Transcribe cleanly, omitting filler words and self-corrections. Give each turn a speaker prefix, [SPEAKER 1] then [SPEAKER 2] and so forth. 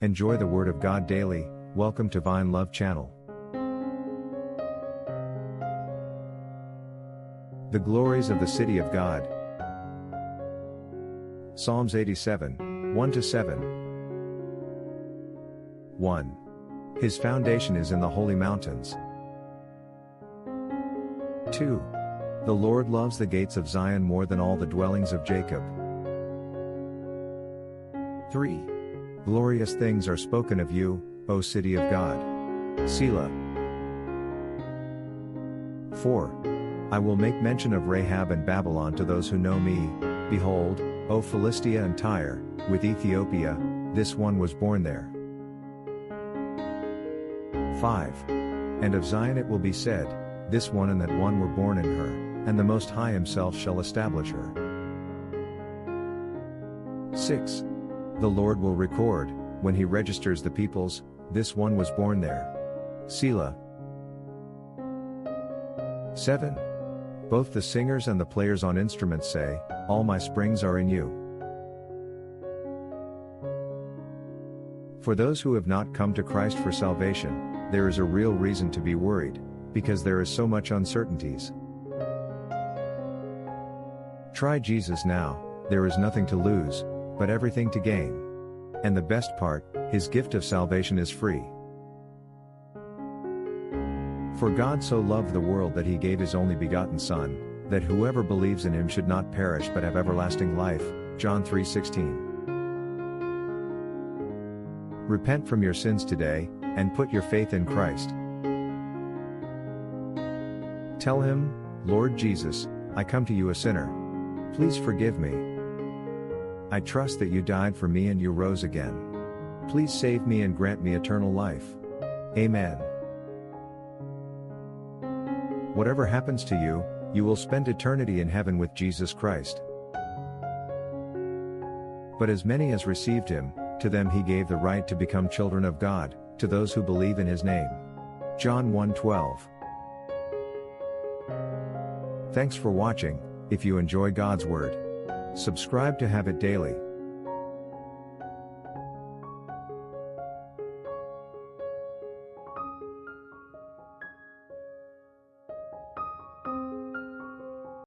[SPEAKER 1] Enjoy the Word of God daily. Welcome to Vine Love Channel. The glories of the city of God. Psalms 87, 1-7. 1. His foundation is in the holy mountains. 2. The Lord loves the gates of Zion more than all the dwellings of Jacob. 3. Glorious things are spoken of you, O city of God. Selah. 4. I will make mention of Rahab and Babylon to those who know me. Behold, O Philistia and Tyre, with Ethiopia, this one was born there. 5. And of Zion it will be said, this one and that one were born in her, and the Most High himself shall establish her. 6. The Lord will record, when he registers the peoples, this one was born there. Selah. 7. Both the singers and the players on instruments say, all my springs are in you. For those who have not come to Christ for salvation, there is a real reason to be worried, because there is so much uncertainties. Try Jesus now, there is nothing to lose, but everything to gain. And the best part, his gift of salvation is free. For God so loved the world that he gave his only begotten Son, that whoever believes in him should not perish but have everlasting life. John 3:16. Repent from your sins today, and put your faith in Christ. Tell him, Lord Jesus, I come to you a sinner. Please forgive me. I trust that you died for me and you rose again. Please save me and grant me eternal life. Amen. Whatever happens to you, you will spend eternity in heaven with Jesus Christ. But as many as received him, to them he gave the right to become children of God, to those who believe in his name. John 1:12. Thanks for watching. If you enjoy God's Word, subscribe to have it daily.